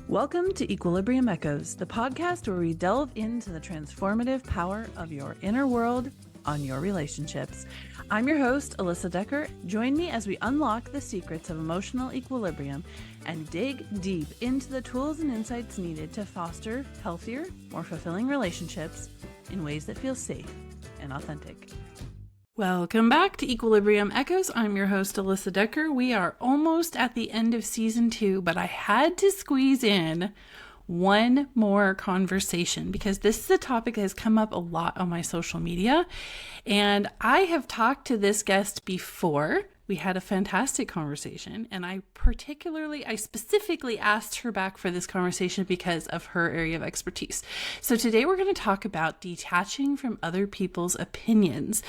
Welcome to Equilibrium Echoes, the podcast where we delve into the transformative power of your inner world on your relationships. I'm your host, Alyssa Decker. Join me as we unlock the secrets of emotional equilibrium and dig deep into the tools and insights needed to foster healthier, more fulfilling relationships in ways that feel safe and authentic. Welcome back to Equilibrium Echoes. I'm your host, Alyssa Decker. We are almost at the end of season 2, but I had to squeeze in one more conversation because this is a topic that has come up a lot on my social media. And I have talked to this guest before. We had a fantastic conversation, and I specifically asked her back for this conversation because of her area of expertise. So today we're going to talk about detaching from other people's opinions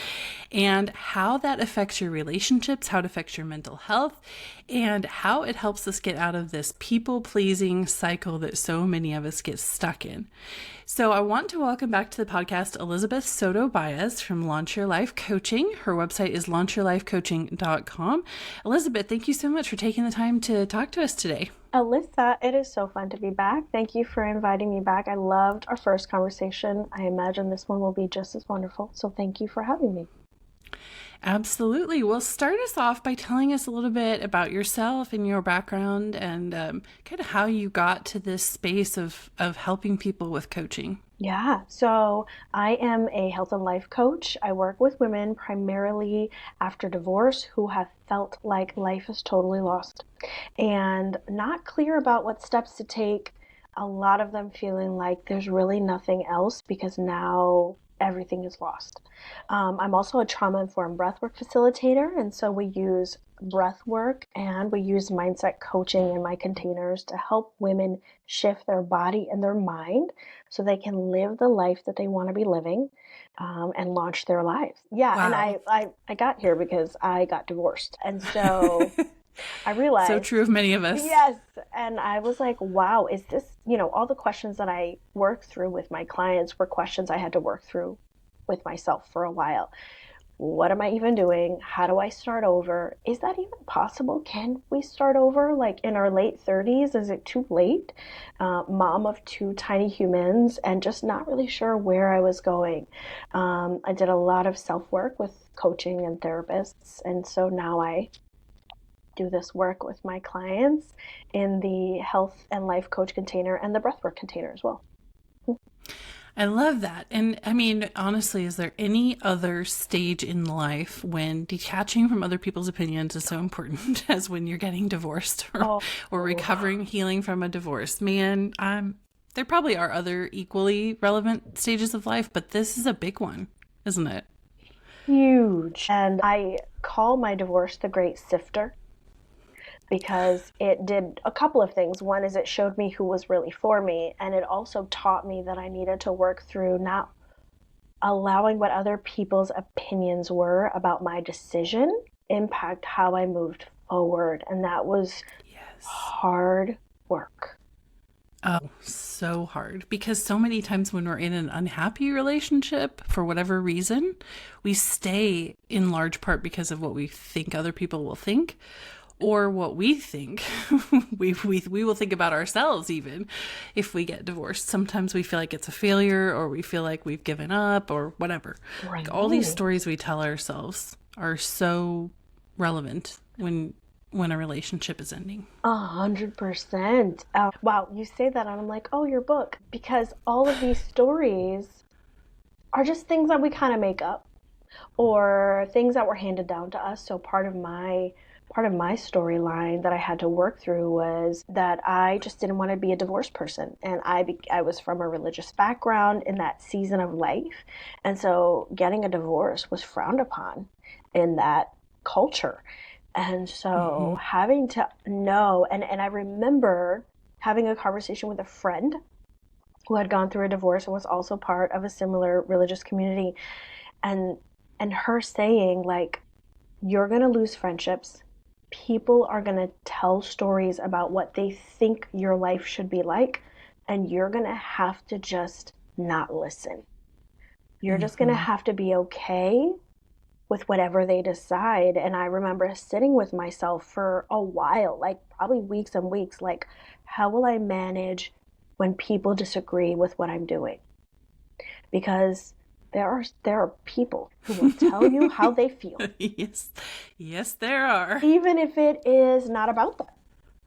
and how that affects your relationships, how it affects your mental health, and how it helps us get out of this people-pleasing cycle that so many of us get stuck in. So I want to welcome back to the podcast Elizabeth Soto-Bias from Launch Your Life Coaching. Her website is launchyourlifecoaching.com. Elizabeth, thank you so much for taking the time to talk to us today. Alyssa, it is so fun to be back. Thank you for inviting me back. I loved our first conversation. I imagine this one will be just as wonderful. So thank you for having me. Absolutely. Well, start us off by telling us a little bit about yourself and your background and kind of how you got to this space of helping people with coaching. Yeah, so I am a health and life coach. I work with women primarily after divorce who have felt like life is totally lost and not clear about what steps to take. A lot of them feeling like there's really nothing else because now everything is lost. I'm also a trauma-informed breathwork facilitator, and so we use breathwork and we use mindset coaching in my containers to help women shift their body and their mind so they can live the life that they want to be living and launch their lives. Yeah, wow. And I got here because I got divorced, and so I realized... So true of many of us. Yes, and I was like, wow, is this, all the questions that I work through with my clients were questions I had to work through with myself for a while. What am I even doing? How do I start over? Is that even possible? Can we start over like in our late 30s? Is it too late? Mom of 2 tiny humans and just not really sure where I was going. I did a lot of self-work with coaching and therapists, and so now I do this work with my clients in the health and life coach container and the breathwork container as well. I love that. And I mean, honestly, is there any other stage in life when detaching from other people's opinions is so important as when you're getting divorced or recovering, healing from a divorce? Man, there probably are other equally relevant stages of life, but this is a big one, isn't it? Huge. And I call my divorce the great sifter, because it did a couple of things. One is it showed me who was really for me, and it also taught me that I needed to work through not allowing what other people's opinions were about my decision impact how I moved forward. And that was hard work. Oh, so hard. Because so many times when we're in an unhappy relationship, for whatever reason, we stay in large part because of what we think other people will think. Or what we think we will think about ourselves even if we get divorced. Sometimes we feel like it's a failure, or we feel like we've given up, or whatever. Right. Like all these stories we tell ourselves are so relevant when a relationship is ending. 100%. Wow, you say that and I'm like, oh, your book. Because all of these stories are just things that we kind of make up or things that were handed down to us. So part of my storyline that I had to work through was that I just didn't want to be a divorced person. And I was from a religious background in that season of life. And so getting a divorce was frowned upon in that culture. And so having to know, and I remember having a conversation with a friend who had gone through a divorce and was also part of a similar religious community. And her saying, like, you're going to lose friendships. People are going to tell stories about what they think your life should be like, and you're going to have to just not listen. You're just going to have to be okay with whatever they decide. And I remember sitting with myself for a while, like probably weeks and weeks, like, how will I manage when people disagree with what I'm doing? Because there are people who will tell you how they feel. Yes. Yes, there are. Even if it is not about them.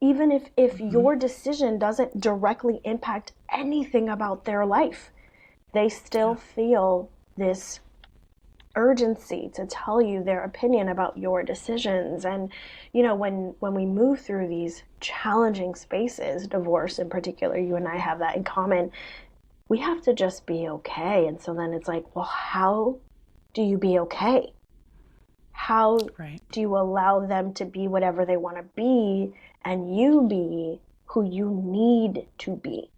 Even if your decision doesn't directly impact anything about their life, they still feel this urgency to tell you their opinion about your decisions. And when we move through these challenging spaces, divorce in particular, you and I have that in common, we have to just be okay. And so then it's like, well, how do you be okay? How do you allow them to be whatever they want to be and you be who you need to be?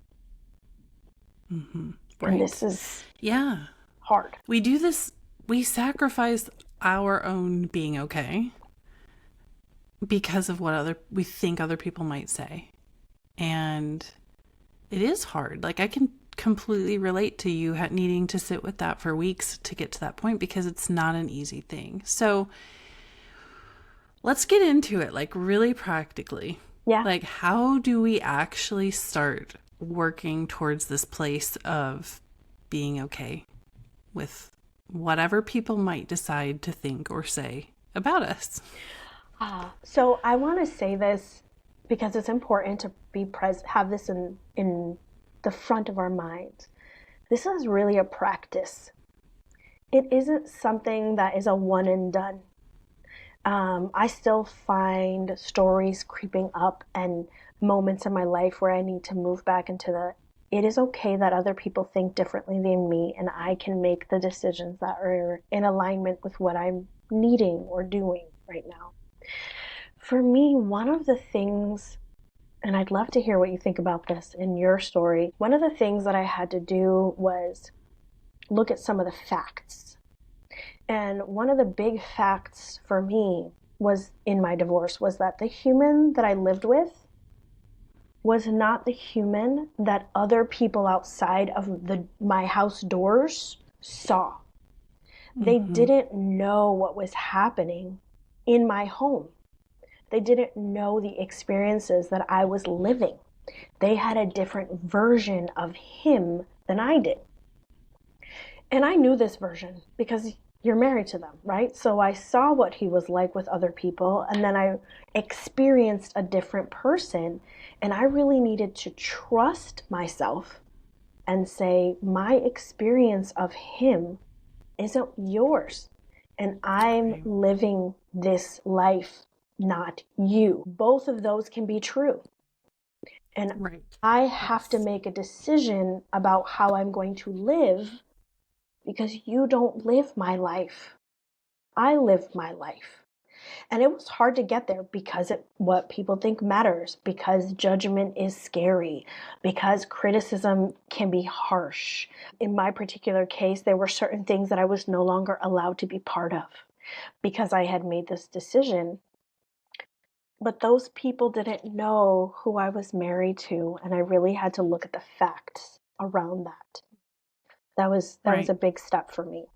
Mm-hmm. And this is hard. We do this, we sacrifice our own being okay because of what we think other people might say. And it is hard. Like, I can completely relate to you needing to sit with that for weeks to get to that point, because it's not an easy thing. So let's get into it, like, really practically. Yeah. Like, how do we actually start working towards this place of being okay with whatever people might decide to think or say about us? So I want to say this because it's important to be present, have this in the front of our minds. This is really a practice. It isn't something that is a one and done. I still find stories creeping up and moments in my life where I need to move back into it is okay that other people think differently than me, and I can make the decisions that are in alignment with what I'm needing or doing right now. For me, one of the things, and I'd love to hear what you think about this in your story, one of the things that I had to do was look at some of the facts. And one of the big facts for me was in my divorce was that the human that I lived with was not the human that other people outside of my house doors saw. They didn't know what was happening in my home. They didn't know the experiences that I was living. They had a different version of him than I did. And I knew this version because you're married to them, right? So I saw what he was like with other people, and then I experienced a different person, and I really needed to trust myself and say, my experience of him isn't yours, and I'm living this life, not you. Both of those can be true. And I have to make a decision about how I'm going to live, because you don't live my life. I live my life. And it was hard to get there because what people think matters, because judgment is scary, because criticism can be harsh. In my particular case, there were certain things that I was no longer allowed to be part of because I had made this decision. But those people didn't know who I was married to, and I really had to look at the facts around that. That was a big step for me.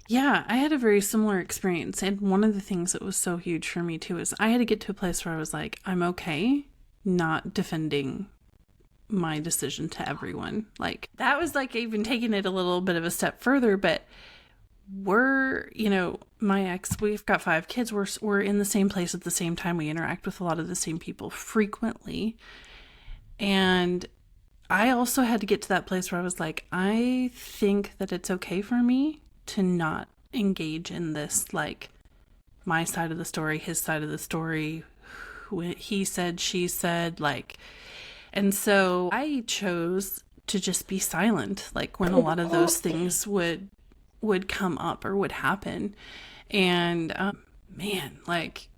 Yeah, I had a very similar experience. And one of the things that was so huge for me too is I had to get to a place where I was like, I'm okay not defending my decision to everyone. Like, that was like even taking it a little bit of a step further, but my ex, we've got 5 kids. We're in the same place at the same time. We interact with a lot of the same people frequently. And I also had to get to that place where I was like, I think that it's okay for me to not engage in this, like, my side of the story, his side of the story, he said, she said, like, and so I chose to just be silent, like, when a lot of those things would come up or would happen. And man, like,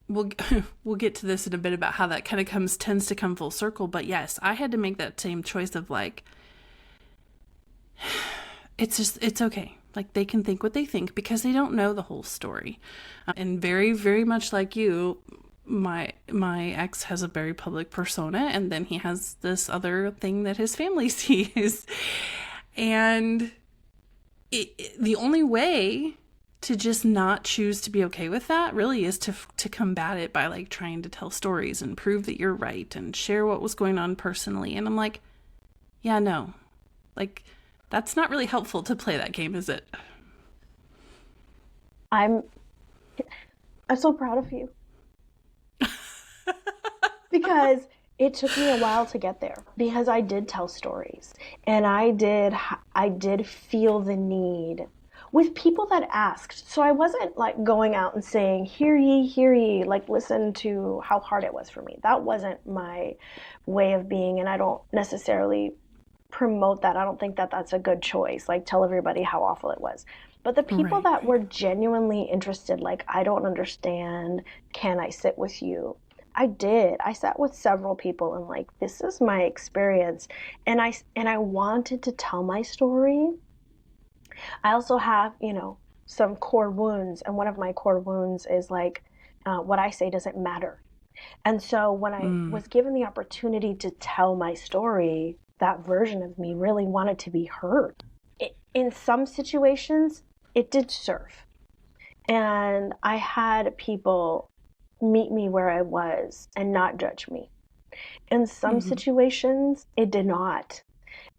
we'll get to this in a bit about how that kind of tends to come full circle. But yes, I had to make that same choice of like, it's okay. Like, they can think what they think because they don't know the whole story. And very, very much like you, my ex has a very public persona, and then he has this other thing that his family sees. And the only way to just not choose to be okay with that really is to combat it by like trying to tell stories and prove that you're right and share what was going on personally. And I'm like, yeah, no, like that's not really helpful to play that game, is it? I'm so proud of you because it took me a while to get there, because I did tell stories and I did feel the need with people that asked. So I wasn't like going out and saying, hear ye, like listen to how hard it was for me. That wasn't my way of being, and I don't necessarily promote that. I don't think that that's a good choice, like tell everybody how awful it was. But the people that were genuinely interested, like, I don't understand, can I sit with you? I did. I sat with several people and like, this is my experience. And I wanted to tell my story. I also have, some core wounds. And one of my core wounds is like, what I say doesn't matter. And so when I was given the opportunity to tell my story, that version of me really wanted to be heard. In some situations, it did serve. And I had people meet me where I was and not judge me. In some situations, it did not.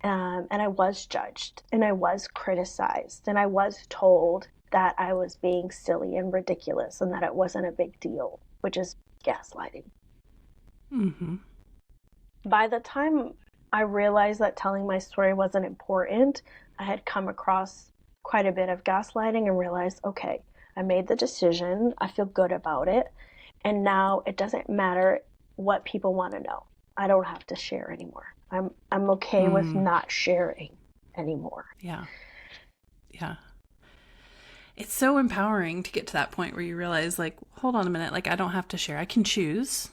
And I was judged and I was criticized and I was told that I was being silly and ridiculous and that it wasn't a big deal, which is gaslighting. By the time I realized that telling my story wasn't important, I had come across quite a bit of gaslighting and realized, okay, I made the decision, I feel good about it, and now it doesn't matter what people want to know. I don't have to share anymore. I'm okay with not sharing anymore. Yeah. It's so empowering to get to that point where you realize, like, hold on a minute, like, I don't have to share. I can choose.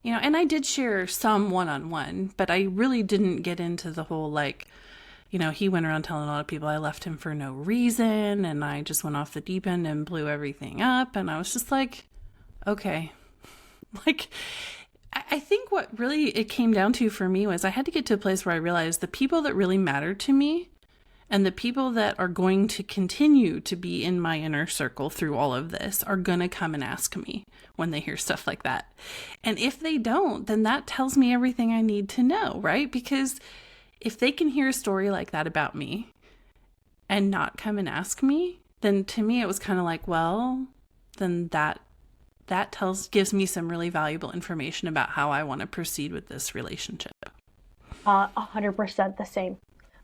And I did share some one-on-one, but I really didn't get into the whole, like, he went around telling a lot of people I left him for no reason, and I just went off the deep end and blew everything up. And I was just like, okay. Like, I think what really it came down to for me was I had to get to a place where I realized the people that really mattered to me and the people that are going to continue to be in my inner circle through all of this are going to come and ask me when they hear stuff like that. And if they don't, then that tells me everything I need to know, right? Because if they can hear a story like that about me and not come and ask me, then to me it was kind of like, well, then that gives me some really valuable information about how I want to proceed with this relationship. 100% the same.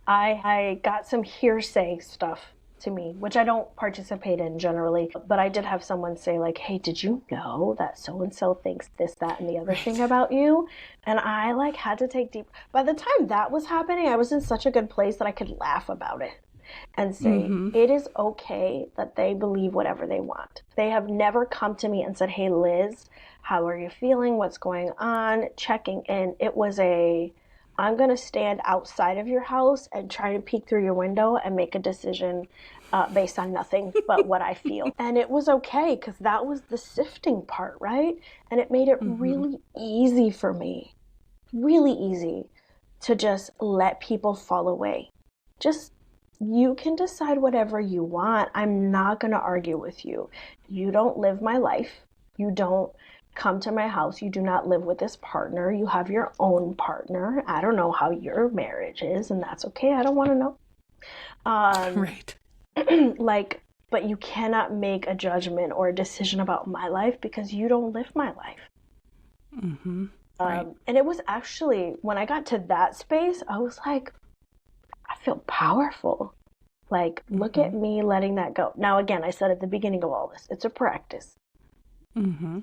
I got some hearsay stuff to me, which I don't participate in generally, but I did have someone say like, hey, did you know that so-and-so thinks this, that, and the other thing about you? And I like had to take deep, by the time that was happening, I was in such a good place that I could laugh about it and say, it is okay that they believe whatever they want. They have never come to me and said, hey, Liz, how are you feeling? What's going on? Checking in. It was I'm going to stand outside of your house and try to peek through your window and make a decision based on nothing but what I feel. And it was okay because that was the sifting part, right? And it made it really easy for me, really easy to just let people fall away. Just, you can decide whatever you want. I'm not going to argue with you. You don't live my life. You don't come to my house. You do not live with this partner. You have your own partner. I don't know how your marriage is, and that's okay. I don't want to know. Right. Like, but you cannot make a judgment or a decision about my life because you don't live my life. Right. And it was actually, when I got to that space, I was like, I feel powerful. Like, look at me letting that go. Now, again, I said at the beginning of all this, it's a practice.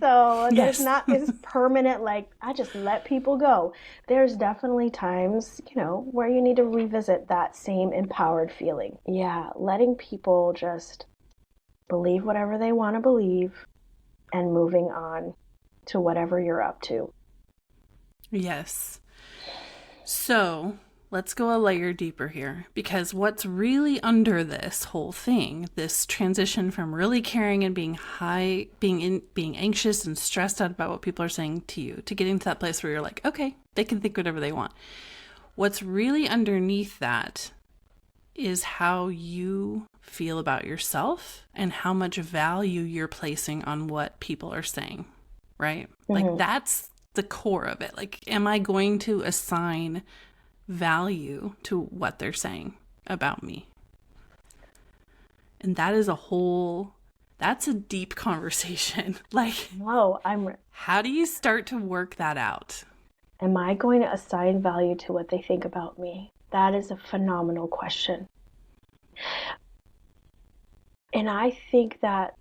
So there's not this permanent, like, I just let people go. There's definitely times, where you need to revisit that same empowered feeling. Yeah, letting people just believe whatever they want to believe and moving on to whatever you're up to. Yes. So let's go a layer deeper here, because what's really under this whole thing, this transition from really caring and being anxious and stressed out about what people are saying to you, to getting to that place where you're like, okay, they can think whatever they want. What's really underneath that is how you feel about yourself and how much value you're placing on what people are saying, right? Like that's the core of it. Like, am I going to assign value to what they're saying about me? And that is that's a deep conversation. Like, No, how do you start to work that out? am I going to assign value to what they think about me? That is a phenomenal question. And I think that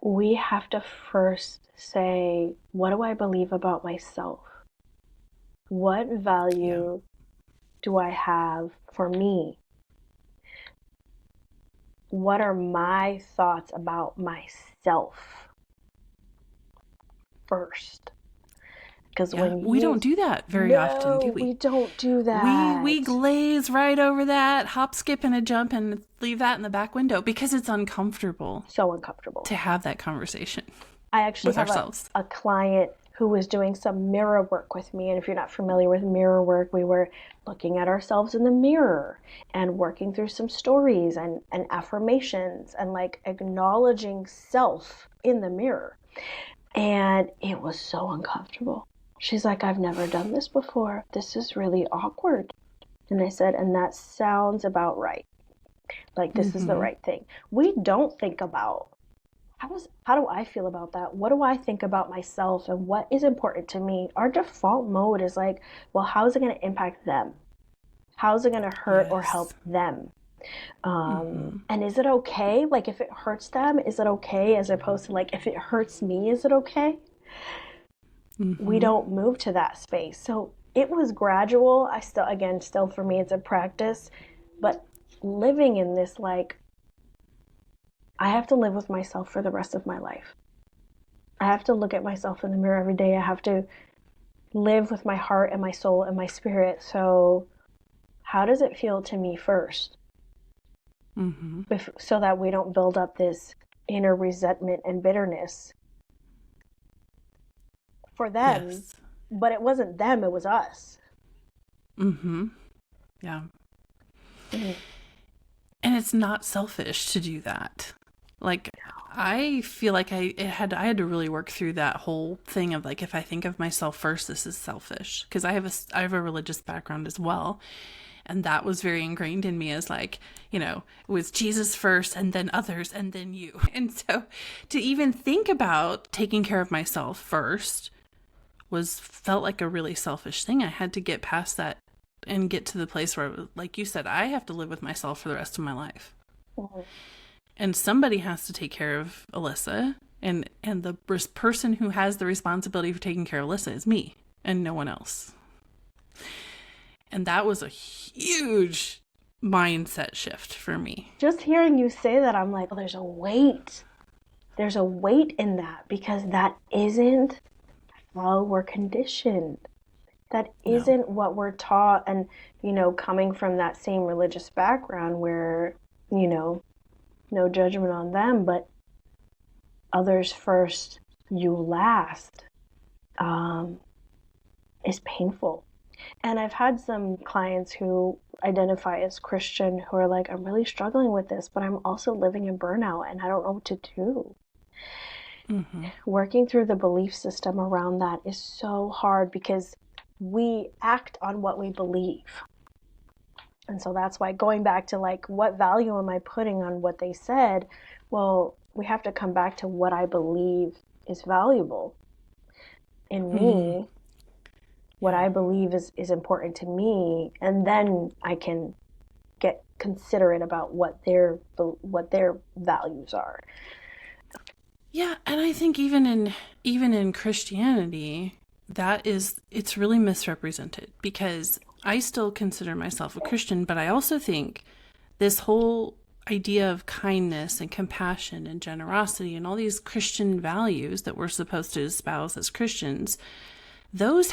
we have to first say, what do I believe about myself? What value do I have for me? What are my thoughts about myself first? Because We don't do that very often, do we? We don't do that. We glaze right over that, hop, skip, and a jump, and leave that in the back window because it's uncomfortable. So uncomfortable to have that conversation. I actually with have ourselves. A client who was doing some mirror work with me. And if you're not familiar with mirror work, we were looking at ourselves in the mirror and working through some stories and affirmations and like acknowledging self in the mirror. And it was so uncomfortable. She's like, I've never done this before. This is really awkward. And I said, and that sounds about right. Like, this is the right thing. We don't think about how do I feel about that? What do I think about myself and what is important to me? Our default mode is like, well, how is it going to impact them? How is it going to hurt or help them? And is it okay? Like, if it hurts them, is it okay? As opposed to like, if it hurts me, is it okay? We don't move to that space. So it was gradual. Still for me, it's a practice, but living in this, like, I have to live with myself for the rest of my life. I have to look at myself in the mirror every day. I have to live with my heart and my soul and my spirit. So how does it feel to me first? So that we don't build up this inner resentment and bitterness for them. Yes. But it wasn't them, it was us. Yeah. And it's not selfish to do that. Like, I feel like I had to really work through that whole thing of like, if I think of myself first, this is selfish, because I have a religious background as well, and that was very ingrained in me as like, it was Jesus first, and then others, and then you. And so, to even think about taking care of myself first felt like a really selfish thing. I had to get past that and get to the place where, like you said, I have to live with myself for the rest of my life. And somebody has to take care of Alyssa, and the person who has the responsibility for taking care of Alyssa is me and no one else. And that was a huge mindset shift for me. Just hearing you say that, I'm like, oh, there's a weight. There's a weight in that, because that isn't how we're conditioned. That isn't what we're taught. And, coming from that same religious background where, no judgment on them, but others first, you last, is painful. And I've had some clients who identify as Christian who are like, I'm really struggling with this, but I'm also living in burnout and I don't know what to do. Working through the belief system around that is so hard, because we act on what we believe. And so that's why, going back to like, what value am I putting on what they said? Well, we have to come back to what I believe is valuable in me, what I believe is important to me, and then I can get considerate about what their values are. Yeah, and I think even in Christianity, it's really misrepresented, because I still consider myself a Christian, but I also think this whole idea of kindness and compassion and generosity and all these Christian values that we're supposed to espouse as Christians, those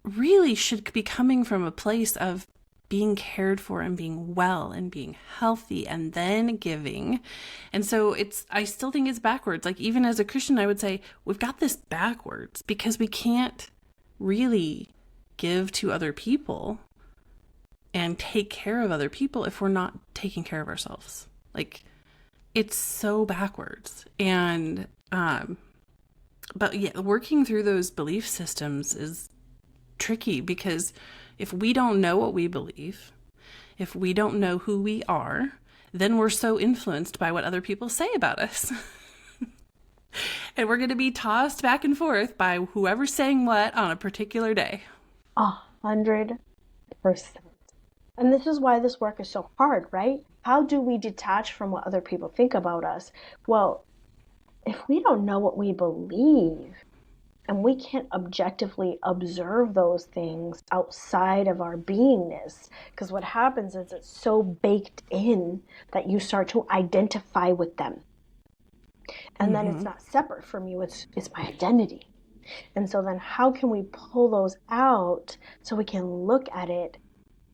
really should be coming from a place of being cared for and being well and being healthy and then giving. And so I still think it's backwards. Like, even as a Christian, I would say we've got this backwards, because we can't really give to other people and take care of other people if we're not taking care of ourselves. Like, it's so backwards. And, but yeah, working through those belief systems is tricky because if we don't know what we believe, if we don't know who we are, then we're so influenced by what other people say about us. And we're going to be tossed back and forth by whoever's saying what on a particular day. 100%. And this is why this work is so hard, right? How do we detach from what other people think about us? Well, if we don't know what we believe and we can't objectively observe those things outside of our beingness, because what happens is it's so baked in that you start to identify with them. And then it's not separate from you, it's my identity. And so then how can we pull those out so we can look at it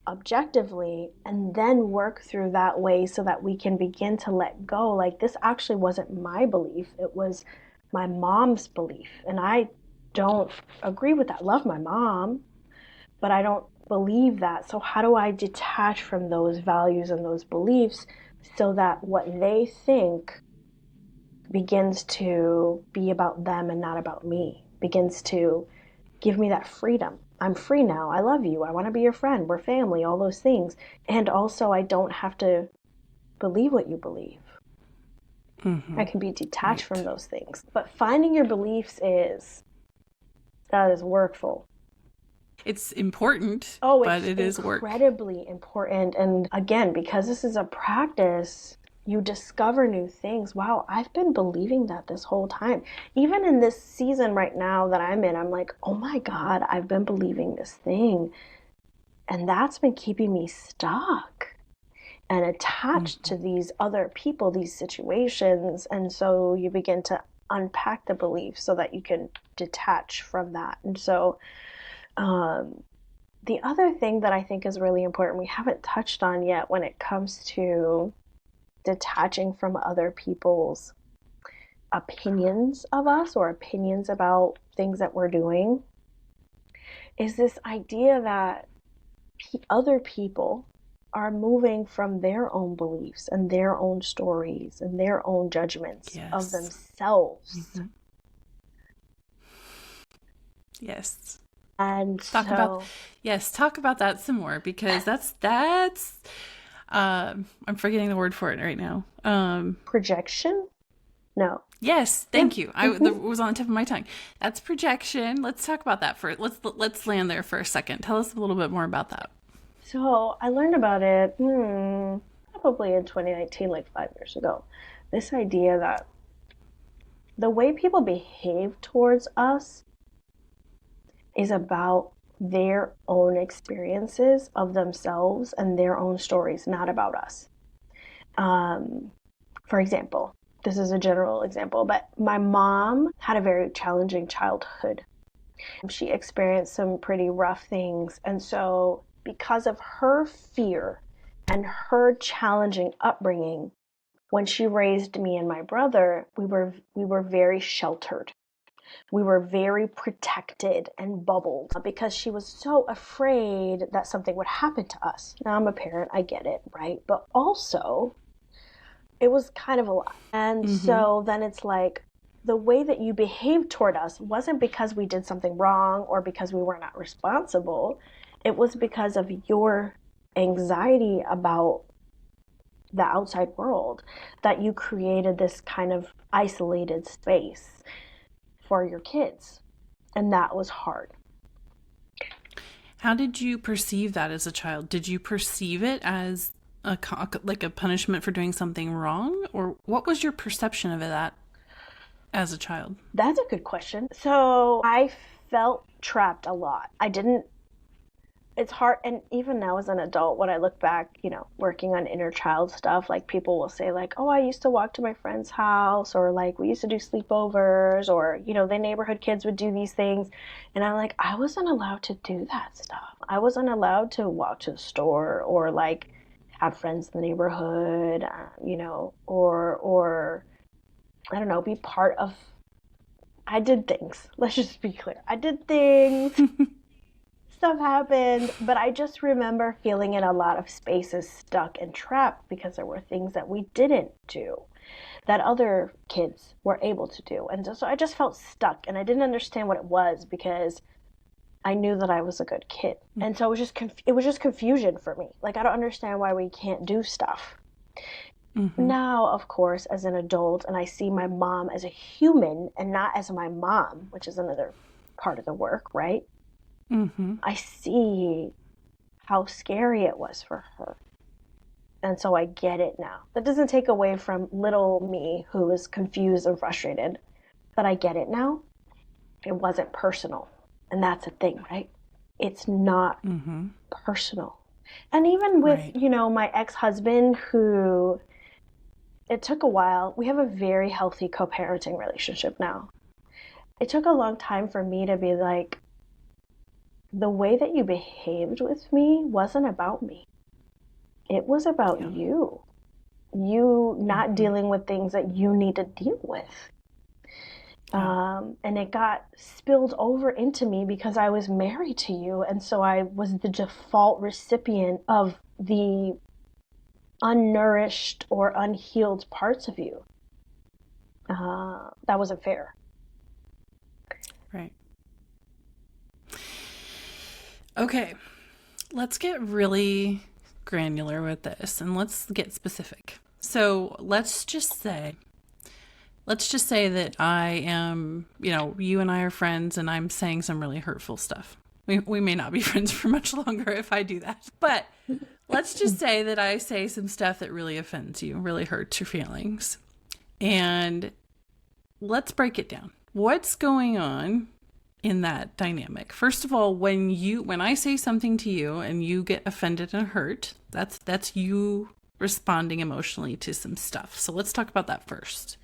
objectively and then work through that way so that we can begin to let go? Like, this actually wasn't my belief, it was my mom's belief. And I don't agree with that. Love my mom, but I don't believe that. So how do I detach from those values and those beliefs so that what they think begins to be about them and not about me, begins to give me that freedom. I'm free now. I love you. I want to be your friend. We're family, all those things. And also, I don't have to believe what you believe. I can be detached from those things. But finding your beliefs that is workful. It's important, but it is work. Incredibly important. And again, because this is a practice, you discover new things. Wow, I've been believing that this whole time. Even in this season right now that I'm in, I'm like, oh my God, I've been believing this thing. And that's been keeping me stuck and attached to these other people, these situations. And so you begin to unpack the beliefs so that you can detach from that. And so the other thing that I think is really important, we haven't touched on yet when it comes to detaching from other people's opinions of us or opinions about things that we're doing, is this idea that other people are moving from their own beliefs and their own stories and their own judgments of themselves. Yes. And talk about that some more, because that's I'm forgetting the word for it right now. Projection? No. Yes, thank you. It was on the tip of my tongue. That's projection. Let's talk about that first. Let's land there for a second. Tell us a little bit more about that. So I learned about it probably in 2019, like 5 years ago. This idea that the way people behave towards us is about their own experiences of themselves and their own stories, not about us. For example, this is a general example, but my mom had a very challenging childhood. She experienced some pretty rough things. And so because of her fear and her challenging upbringing, when she raised me and my brother, we were very sheltered. We were very protected and bubbled because she was so afraid that something would happen to us. Now, I'm a parent, I get it, right? But also, it was kind of a lot. And so then it's like, the way that you behaved toward us wasn't because we did something wrong or because we were not responsible. It was because of your anxiety about the outside world that you created this kind of isolated space for your kids. And that was hard. How did you perceive that as a child? Did you perceive it as a punishment for doing something wrong? Or what was your perception of that as a child? That's a good question. So I felt trapped a lot. It's hard. And even now as an adult, when I look back, working on inner child stuff, like people will say like, oh, I used to walk to my friend's house, or like we used to do sleepovers, or, the neighborhood kids would do these things. And I'm like, I wasn't allowed to do that stuff. I wasn't allowed to walk to the store or like have friends in the neighborhood, or I don't know, be part of, I did things. Let's just be clear. I did things. stuff happened, but I just remember feeling in a lot of spaces stuck and trapped because there were things that we didn't do that other kids were able to do. And so I just felt stuck and I didn't understand what it was because I knew that I was a good kid. And so it was just confusion for me. Like, I don't understand why we can't do stuff. Now, of course, as an adult, and I see my mom as a human and not as my mom, which is another part of the work, right? I see how scary it was for her. And so I get it now. That doesn't take away from little me who was confused and frustrated, but I get it now. It wasn't personal. And that's a thing, right? It's not personal. And even with, my ex-husband who, it took a while. We have a very healthy co-parenting relationship now. It took a long time for me to be like, the way that you behaved with me wasn't about me. It was about you. You not dealing with things that you need to deal with. And it got spilled over into me because I was married to you. And so I was the default recipient of the unnourished or unhealed parts of you. That wasn't fair. Right. Okay. Let's get really granular with this and let's get specific. So let's just say that I am, you and I are friends and I'm saying some really hurtful stuff. We may not be friends for much longer if I do that. But let's just say that I say some stuff that really offends you, really hurts your feelings. And let's break it down. What's going on in that dynamic? First of all, when I say something to you and you get offended and hurt, that's you responding emotionally to some stuff. So let's talk about that first.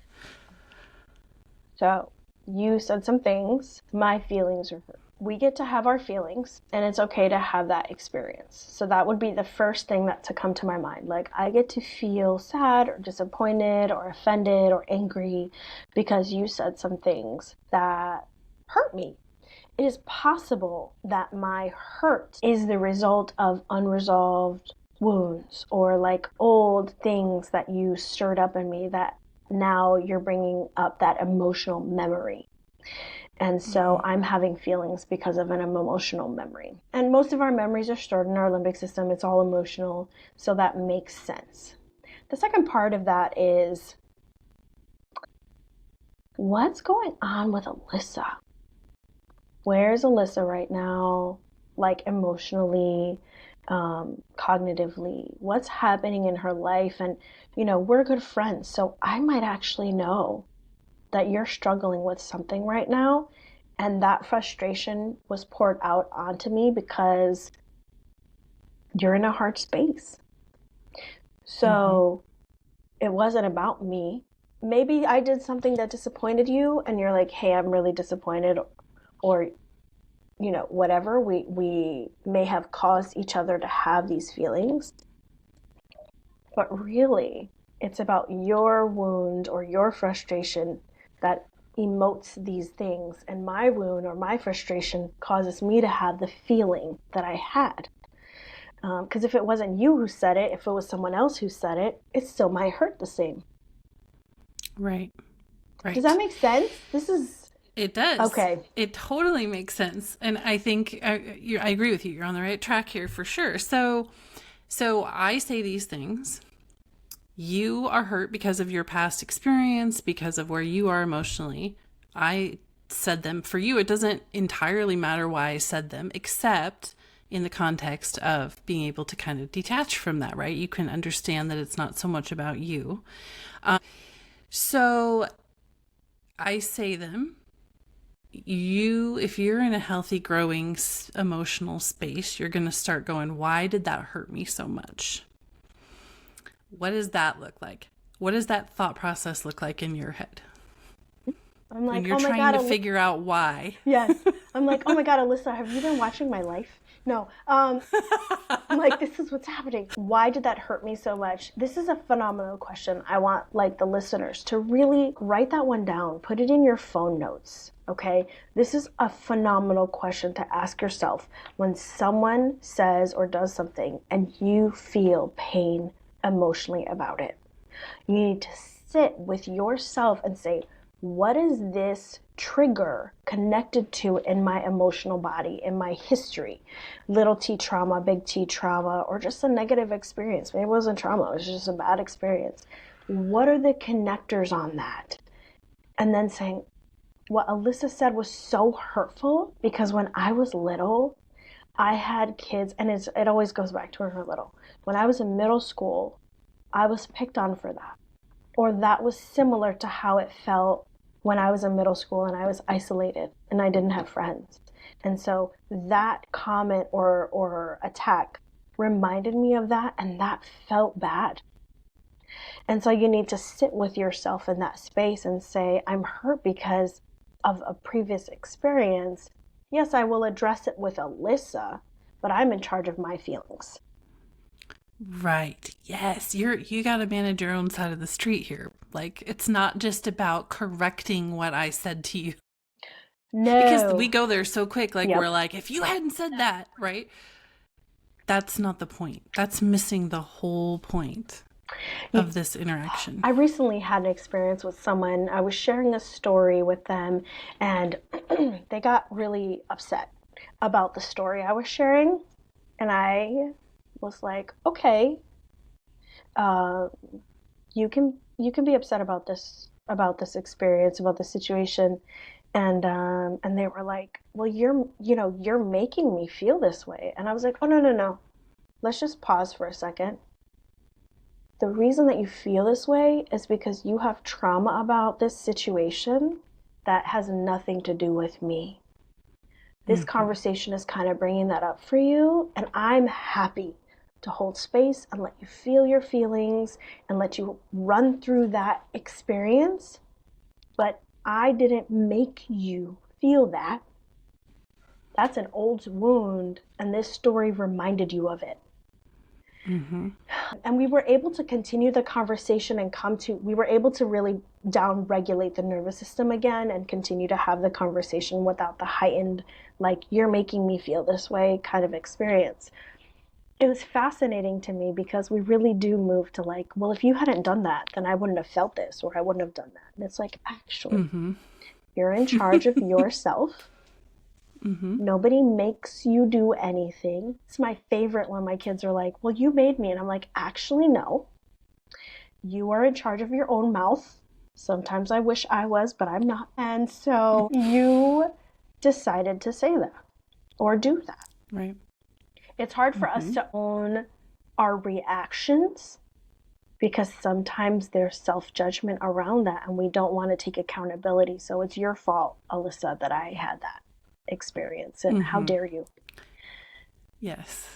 So you said some things, my feelings are hurt. We get to have our feelings and it's okay to have that experience. So that would be the first thing to come to my mind. Like, I get to feel sad or disappointed or offended or angry because you said some things that hurt me. It is possible that my hurt is the result of unresolved wounds or like old things that you stirred up in me that now you're bringing up that emotional memory. And so I'm having feelings because of an emotional memory. And most of our memories are stored in our limbic system. It's all emotional. So that makes sense. The second part of that is, what's going on with Alyssa? Where's Alyssa right now? Like, emotionally, cognitively, what's happening in her life? And, we're good friends. So I might actually know that you're struggling with something right now. And that frustration was poured out onto me because you're in a hard space. So it wasn't about me. Maybe I did something that disappointed you and you're like, hey, I'm really disappointed, or whatever. We may have caused each other to have these feelings, but really it's about your wound or your frustration that emotes these things, and my wound or my frustration causes me to have the feeling that I had. Because if it wasn't you who said it, if it was someone else who said it, it still might hurt the same. Right. Does that make sense? It does. Okay. It totally makes sense. And I think I agree with you. You're on the right track here for sure. So I say these things. You are hurt because of your past experience, because of where you are emotionally. I said them. For you, it doesn't entirely matter why I said them, except in the context of being able to kind of detach from that, right? You can understand that it's not so much about you. So I say them. If you're in a healthy, growing, emotional space, you're going to start going, why did that hurt me so much? What does that look like? What does that thought process look like in your head? I'm like, when you're trying to figure out why. Yes. I'm like, oh my God, Alyssa, have you been watching my life? No. I'm like, this is what's happening. Why did that hurt me so much? This is a phenomenal question. I want the listeners to really write that one down. Put it in your phone notes. Okay, this is a phenomenal question to ask yourself when someone says or does something and you feel pain emotionally about it. You need to sit with yourself and say, what is this trigger connected to in my emotional body, in my history? Little t trauma, big T trauma, or just a negative experience. Maybe it wasn't trauma, it was just a bad experience. What are the connectors on that? And then saying, what Alyssa said was so hurtful because when I was little, I had kids, and it always goes back to when we were little. When I was in middle school, I was picked on for that. Or that was similar to how it felt when I was in middle school and I was isolated and I didn't have friends. And so that comment or attack reminded me of that, and that felt bad. And so you need to sit with yourself in that space and say, I'm hurt because of a previous experience. Yes, I will address it with Alyssa, but I'm in charge of my feelings. Right. Yes. You got to manage your own side of the street here. Like, it's not just about correcting what I said to you. No. Because we go there so quick. Like, Yep. we're like, if you hadn't said that, right? That's not the point. That's missing the whole point of this interaction. I recently had an experience with someone. I was sharing a story with them, and they got really upset about the story I was sharing. And I was like, okay, you can be upset about this experience, about the situation. And they were like, well, you're making me feel this way. And I was like, oh, no. Let's just pause for a second. The reason that you feel this way is because you have trauma about this situation that has nothing to do with me. This conversation is kind of bringing that up for you, and I'm happy to hold space and let you feel your feelings and let you run through that experience. But I didn't make you feel that. That's an old wound, and this story reminded you of it. Mm-hmm. And we were able to continue the conversation and we were able to really down regulate the nervous system again and continue to have the conversation without the heightened, like, you're making me feel this way kind of experience. It was fascinating to me because we really do move to like, well, if you hadn't done that, then I wouldn't have felt this, or I wouldn't have done that. And it's like, actually, you're in charge of yourself. Nobody makes you do anything. It's my favorite when my kids are like, well, you made me. And I'm like, actually, no. You are in charge of your own mouth. Sometimes I wish I was, but I'm not. And so you decided to say that or do that. Right. It's hard for us to own our reactions because sometimes there's self-judgment around that and we don't want to take accountability. So it's your fault, Alyssa, that I had that experience, and how dare you? Yes.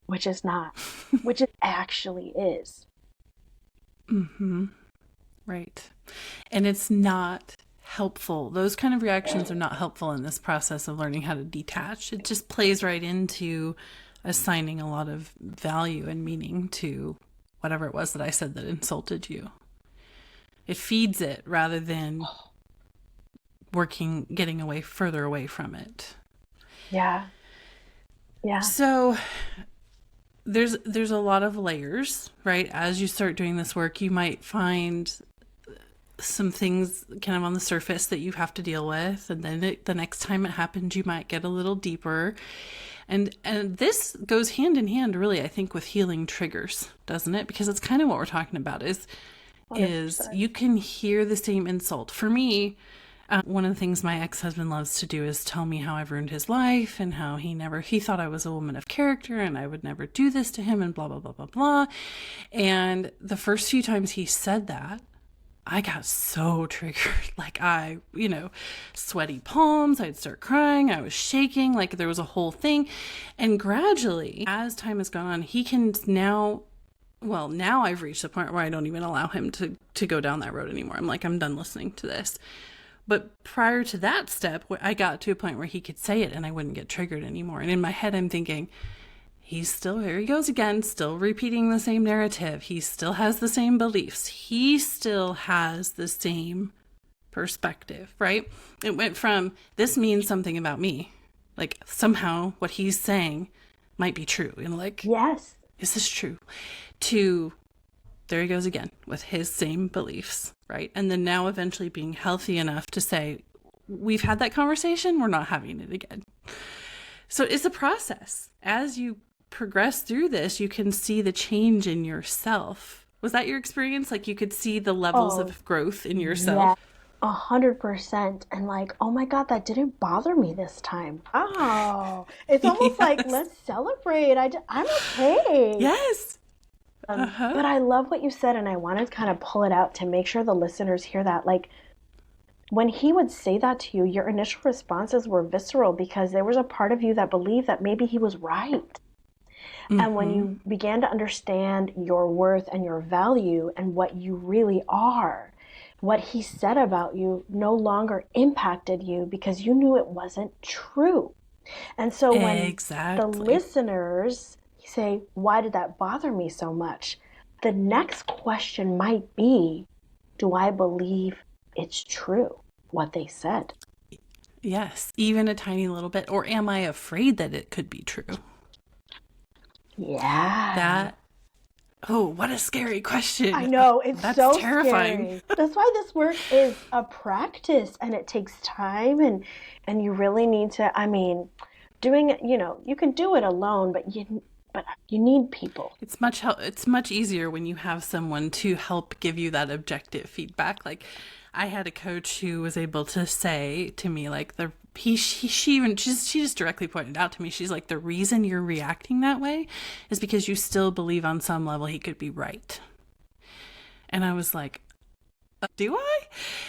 Which is not, which it actually is. Right. And it's not helpful. Those kind of reactions are not helpful in this process of learning how to detach. It just plays right into assigning a lot of value and meaning to whatever it was that I said that insulted you. It feeds it rather than getting further away from it. Yeah. So there's a lot of layers, right? As you start doing this work, you might find some things kind of on the surface that you have to deal with, and then the next time it happens, you might get a little deeper. And this goes hand in hand, really, I think, with healing triggers, doesn't it? Because it's kind of what we're talking about is 100%. You can hear the same insult. For me, one of the things my ex-husband loves to do is tell me how I've ruined his life and how he thought I was a woman of character and I would never do this to him and blah, blah, blah, blah, blah. And the first few times he said that, I got so triggered. Like sweaty palms, I'd start crying, I was shaking, like there was a whole thing. And gradually, as time has gone on, he can now I've reached the point where I don't even allow him to go down that road anymore. I'm like, I'm done listening to this. But prior to that step, I got to a point where he could say it and I wouldn't get triggered anymore. And in my head, I'm thinking, here he goes again, still repeating the same narrative. He still has the same beliefs. He still has the same perspective, right? It went from, this means something about me. Like somehow what he's saying might be true. And like, Yes. is this true? To, there he goes again with his same beliefs, right? And then now eventually being healthy enough to say, we've had that conversation, we're not having it again. So it's a process. As you progress through this, you can see the change in yourself. Was that your experience? Like you could see the levels of growth in yourself? Yeah, 100%. And like, oh my God, that didn't bother me this time. Oh, it's almost like, Yes. let's celebrate. I'm okay. Yes. Uh-huh. But I love what you said, and I wanted to kind of pull it out to make sure the listeners hear that. Like, when he would say that to you, your initial responses were visceral because there was a part of you that believed that maybe he was right. And when you began to understand your worth and your value and what you really are, what he said about you no longer impacted you because you knew it wasn't true. And so when the Exactly. listeners say, why did that bother me so much? The next question might be, do I believe it's true, what they said? Yes. Even a tiny little bit. Or am I afraid that it could be true? Yeah. That, oh, what a scary question. I know, it's That's so terrifying. scary. That's why this work is a practice and it takes time and you really need to, I mean, doing it, you can do it alone, but you need people. It's much easier when you have someone to help give you that objective feedback. Like I had a coach who was able to say to me like she just directly pointed out to me, she's like, the reason you're reacting that way is because you still believe on some level he could be right. And I was like, do I?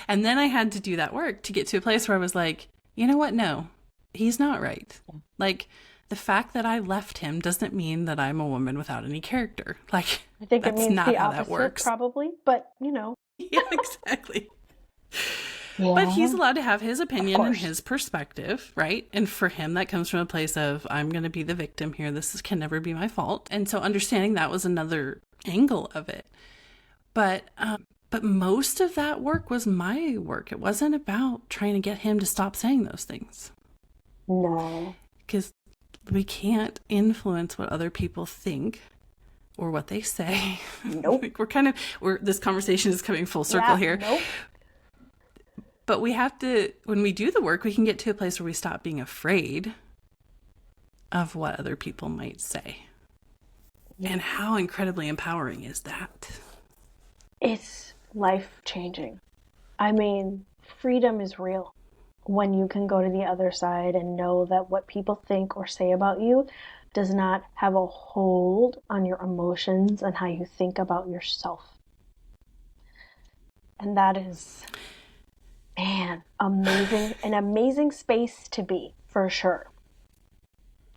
And then I had to do that work to get to a place where I was like, you know what? No, he's not right. Like, the fact that I left him doesn't mean that I'm a woman without any character. Like, I think it that's means not the how that opposite, works. probably, but you know. Yeah, exactly. But he's Yeah, allowed to have his of opinion and course. his perspective, right? And for him, that comes from a place of, I'm going to be the victim here. Can never be my fault. And so understanding that was another angle of it. But most of that work was my work. It wasn't about trying to get him to stop saying those things. No. Because we can't influence what other people think or what they say. Nope. This conversation is coming full circle here. Nope. But we have to, when we do the work, we can get to a place where we stop being afraid of what other people might say. Yeah. And how incredibly empowering is that? It's life-changing. I mean, freedom is real when you can go to the other side and know that what people think or say about you does not have a hold on your emotions and how you think about yourself. And that is, man, amazing, an amazing space to be, for sure.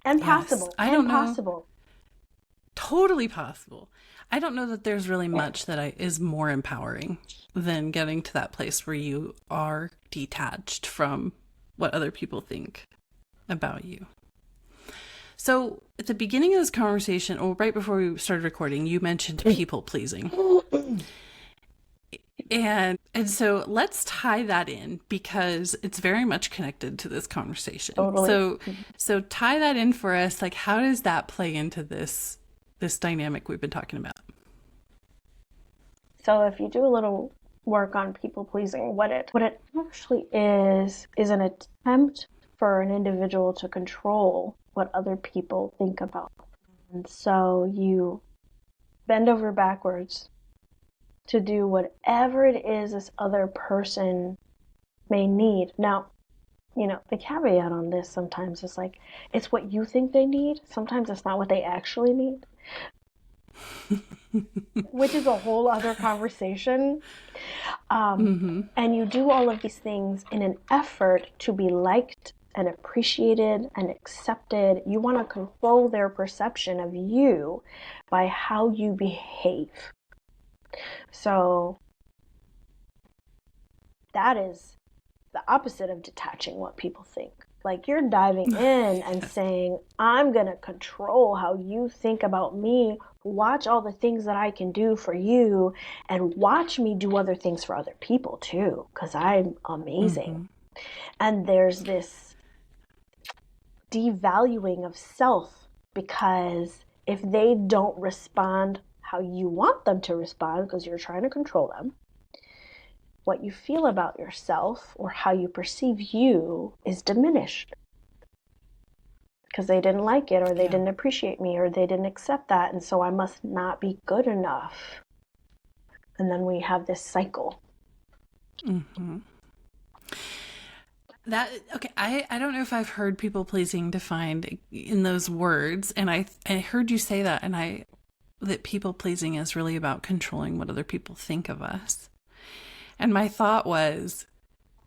And possible. Yes, I don't know. Possible. Totally possible. I don't know that there's really much that is more empowering than getting to that place where you are detached from what other people think about you. So at the beginning of this conversation, or right before we started recording, you mentioned people pleasing. And so let's tie that in because it's very much connected to this conversation. Totally. So tie that in for us. Like, how does that play into this dynamic we've been talking about? So if you do a little work on people pleasing, what it actually is an attempt for an individual to control what other people think about. And so you bend over backwards to do whatever it is this other person may need. Now, the caveat on this sometimes is like, it's what you think they need. Sometimes it's not what they actually need. Which is a whole other conversation. And you do all of these things in an effort to be liked and appreciated and accepted. You want to control their perception of you by how you behave. So that is the opposite of detaching what people think. Like you're diving in and saying, I'm going to control how you think about me. Watch all the things that I can do for you and watch me do other things for other people too, because I'm amazing. And there's this devaluing of self because if they don't respond how you want them to respond because you're trying to control them, what you feel about yourself or how you perceive you is diminished because they didn't like it or they didn't appreciate me or they didn't accept that, and so I must not be good enough. And then we have this cycle. I don't know if I've heard people pleasing defined in those words, and I heard you say that, and that people pleasing is really about controlling what other people think of us. And my thought was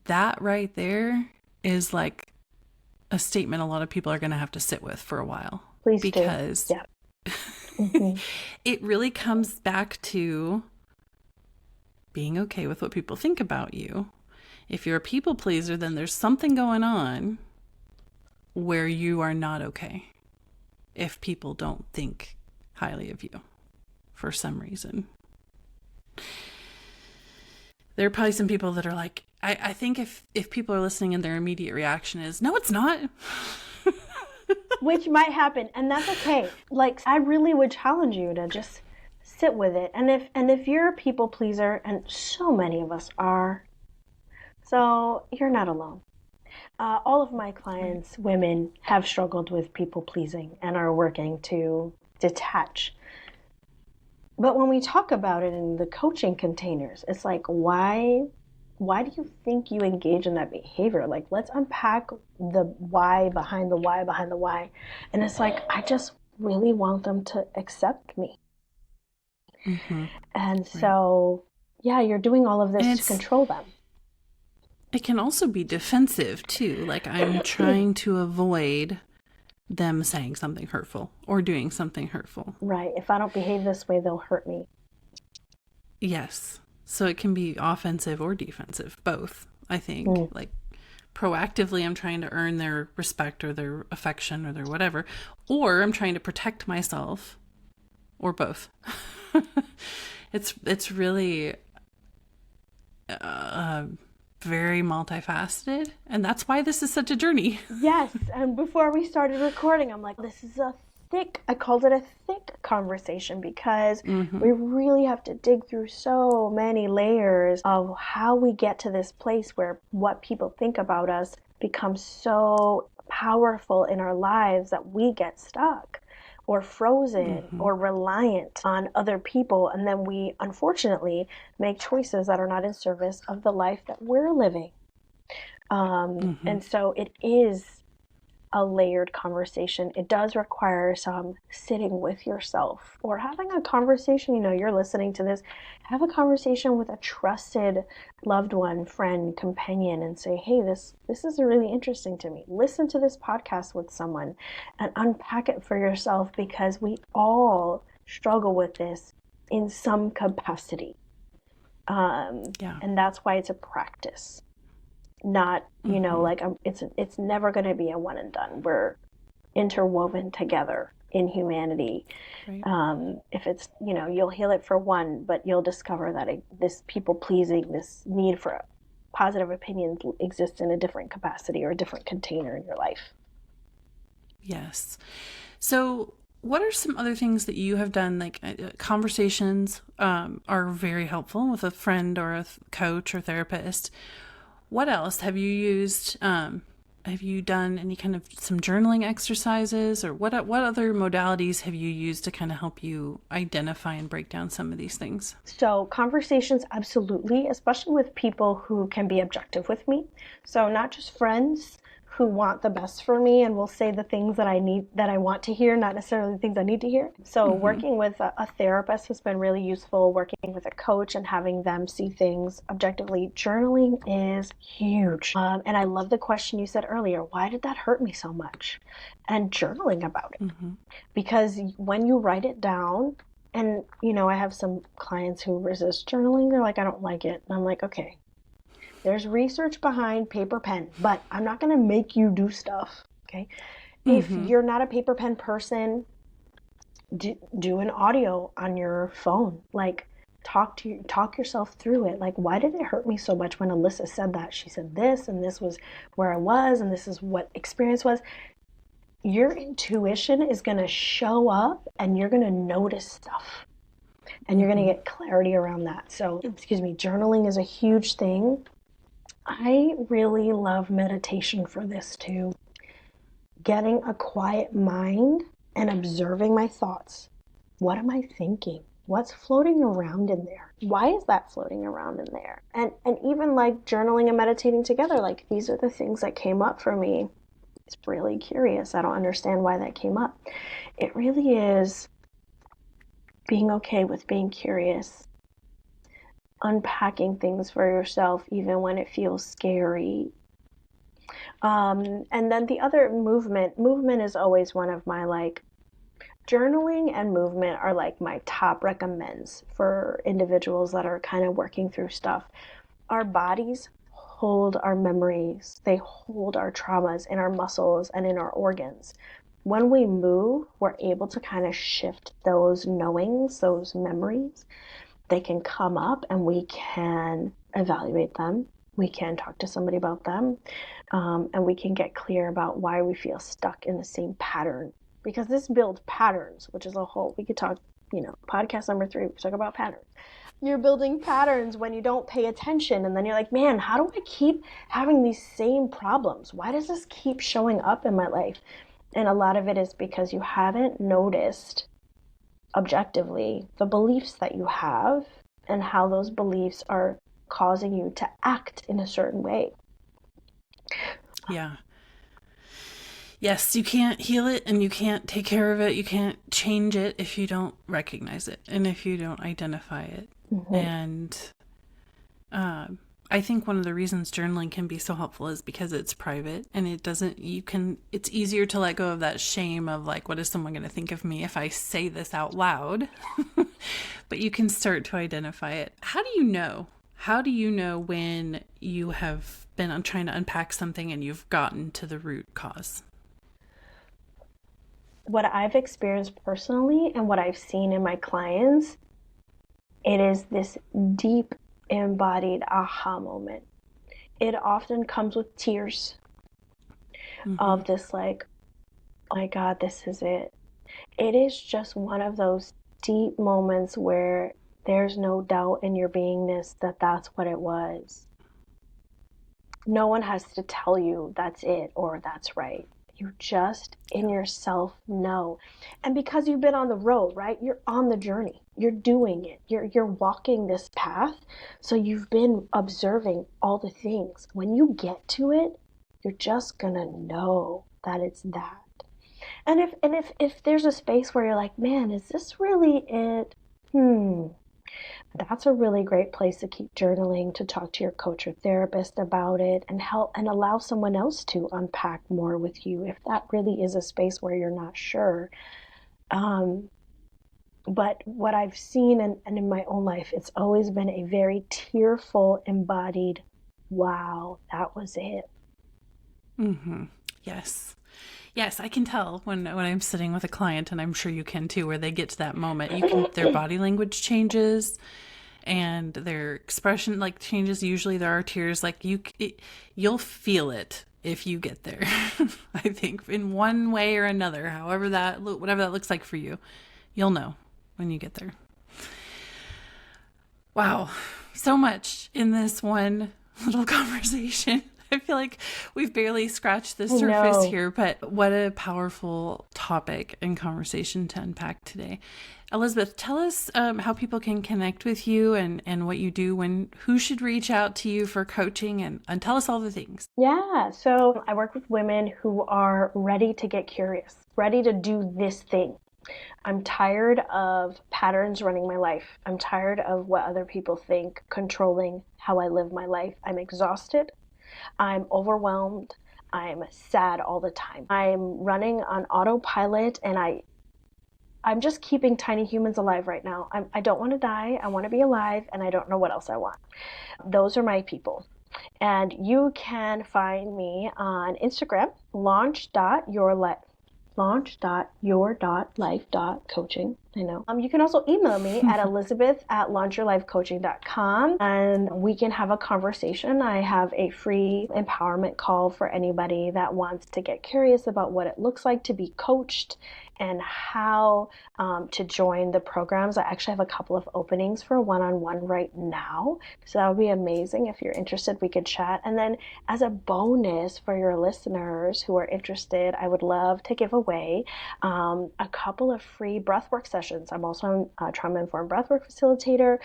that right there is like a statement a lot of people are going to have to sit with for a while. Please because do. Yeah. It really comes back to being okay with what people think about you. If you're a people pleaser, then there's something going on where you are not okay if people don't think highly of you for some reason. There are probably some people that are like, I think if people are listening and their immediate reaction is, no, it's not. Which might happen, and that's okay. Like, I really would challenge you to just sit with it. And if you're a people pleaser, and so many of us are, so you're not alone. All of my clients, women, have struggled with people pleasing and are working to detach. But when we talk about it in the coaching containers, it's like, why do you think you engage in that behavior? Like, let's unpack the why behind the why behind the why. And it's like, I just really want them to accept me. And so, yeah, you're doing all of this to control them. It can also be defensive too. Like, I'm trying to avoid them saying something hurtful or doing something hurtful. Right. If I don't behave this way, they'll hurt me. Yes. So it can be offensive or defensive, both, I think. Like, proactively, I'm trying to earn their respect or their affection or their whatever, or I'm trying to protect myself, or both. It's really very multifaceted, and that's why this is such a journey. Yes, and before we started recording, I'm like, this is I called it a thick conversation because we really have to dig through so many layers of how we get to this place where what people think about us becomes so powerful in our lives that we get stuck or frozen or reliant on other people. And then we, unfortunately, make choices that are not in service of the life that we're living. And so it is a layered conversation. It does require some sitting with yourself or having a conversation. You're listening to this, have a conversation with a trusted loved one, friend, companion, and say, hey, this is really interesting to me. Listen to this podcast with someone and unpack it for yourself, because we all struggle with this in some capacity. And that's why it's a practice. Not, it's never going to be a one and done. We're interwoven together in humanity. Right. If it's, you'll heal it for one, but you'll discover that this people pleasing, this need for positive opinions exists in a different capacity or a different container in your life. Yes. So what are some other things that you have done? Like, conversations are very helpful with a friend or a coach or therapist. What else have you used? Have you done any kind of some journaling exercises, or what other modalities have you used to kind of help you identify and break down some of these things? So conversations, absolutely, especially with people who can be objective with me. So not just friends who want the best for me and will say the things that I want to hear, not necessarily the things I need to hear. So working with a therapist has been really useful, working with a coach and having them see things objectively. Journaling is huge. And I love the question you said earlier, why did that hurt me so much? And journaling about it. Because when you write it down, and I have some clients who resist journaling, they're like, I don't like it. And I'm like, okay, There's research behind paper pen, but I'm not going to make you do stuff. Okay. If Mm-hmm. you're not a paper pen person, do an audio on your phone. Like talk yourself through it. Like, why did it hurt me so much when Alyssa said that? She said this, and this was where I was, and this is what experience was. Your intuition is going to show up, and you're going to notice stuff, and you're going to get clarity around that. So, journaling is a huge thing. I really love meditation for this too. Getting a quiet mind and observing my thoughts. What am I thinking? What's floating around in there? Why is that floating around in there? And even like journaling and meditating together, like these are the things that came up for me. It's really curious. I don't understand why that came up. It really is being okay with being curious, unpacking things for yourself even when it feels scary. And then the other movement is always one of my like, journaling and movement are like my top recommends for individuals that are kind of working through stuff. Our bodies hold our memories, they hold our traumas in our muscles and in our organs. When we move, we're able to kind of shift those knowings, those memories. They can come up and we can evaluate them. We can talk to somebody about them, and we can get clear about why we feel stuck in the same pattern. Because this builds patterns, which is a whole, we could talk, podcast number 3, we could talk about patterns. You're building patterns when you don't pay attention, and then you're like, man, how do I keep having these same problems? Why does this keep showing up in my life? And a lot of it is because you haven't noticed objectively the beliefs that you have and how those beliefs are causing you to act in a certain way. Yeah. Yes, you can't heal it and you can't take care of it. You can't change it if you don't recognize it and if you don't identify it. Mm-hmm. And I think one of the reasons journaling can be so helpful is because it's private and it's easier to let go of that shame of like, what is someone going to think of me if I say this out loud? But you can start to identify it. How do you know? How do you know when you have been trying to unpack something and you've gotten to the root cause? What I've experienced personally and what I've seen in my clients, it is this deep embodied aha moment. It often comes with tears of this like, oh my God, this is it. It is just one of those deep moments where there's no doubt in your beingness that that's what it was. No one has to tell you that's it or that's right. You just in yourself know. And because you've been on the road, right? You're on the journey. You're doing it. You're walking this path. So you've been observing all the things. When you get to it, you're just gonna know that it's that. And if there's a space where you're like, man, is this really it? That's a really great place to keep journaling, to talk to your coach or therapist about it and help and allow someone else to unpack more with you if that really is a space where you're not sure. But what I've seen and in my own life, it's always been a very tearful, embodied, wow, that was it. Mm-hmm. Yes. Yes, I can tell when I'm sitting with a client, and I'm sure you can too, where they get to that moment. Their body language changes and their expression like changes. Usually there are tears. Like you'll feel it if you get there. I think in one way or another, whatever that looks like for you, you'll know when you get there. Wow, so much in this one little conversation. I feel like we've barely scratched the surface here, but what a powerful topic and conversation to unpack today. Elizabeth, tell us how people can connect with you and what you do, who should reach out to you for coaching, and tell us all the things. Yeah, so I work with women who are ready to get curious, ready to do this thing. I'm tired of patterns running my life. I'm tired of what other people think controlling how I live my life. I'm exhausted. I'm overwhelmed. I'm sad all the time. I'm running on autopilot and I'm just keeping tiny humans alive right now. I don't want to die. I want to be alive and I don't know what else I want. Those are my people. And you can find me on Instagram, launch.your.life.coaching. I know. You can also email me at elizabeth@launchyourlifecoaching.com and we can have a conversation. I have a free empowerment call for anybody that wants to get curious about what it looks like to be coached and how to join the programs. I actually have a couple of openings for one-on-one right now. So that would be amazing. If you're interested, we could chat. And then as a bonus for your listeners who are interested, I would love to give away a couple of free breathwork sessions. I'm also a trauma-informed breathwork facilitator.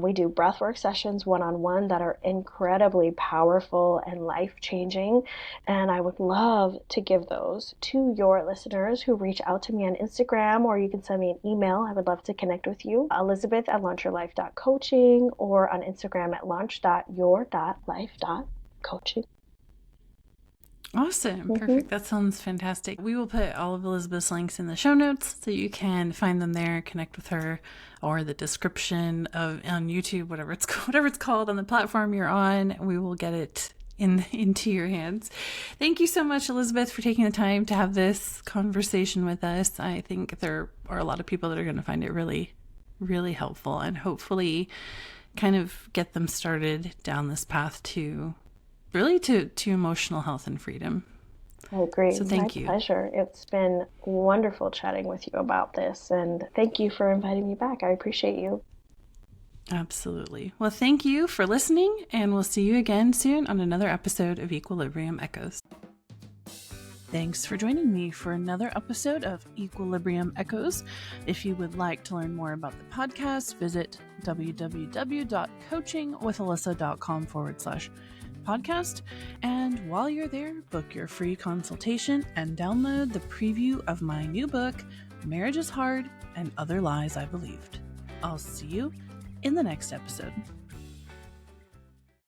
We do breathwork sessions one-on-one that are incredibly powerful and life-changing. And I would love to give those to your listeners who reach out to me on Instagram, or you can send me an email. I would love to connect with you. Elizabeth@launchyourlife.coaching or on Instagram at launch.your.life.coaching. Awesome. Perfect. That sounds fantastic. We will put all of Elizabeth's links in the show notes so you can find them there, connect with her, or the description of on YouTube, whatever it's called on the platform you're on. We will get it into your hands. Thank you so much, Elizabeth, for taking the time to have this conversation with us. I think there are a lot of people that are going to find it really, really helpful and hopefully kind of get them started down this path to really to emotional health and freedom. I agree. So thank you. My pleasure. It's been wonderful chatting with you about this, and thank you for inviting me back. I appreciate you. Absolutely. Well, thank you for listening, and we'll see you again soon on another episode of Equilibrium Echoes. Thanks for joining me for another episode of Equilibrium Echoes. If you would like to learn more about the podcast, visit www.coachingwithalyssa.com/podcast. And while you're there, book your free consultation and download the preview of my new book, Marriage is Hard and Other Lies I Believed. I'll see you in the next episode.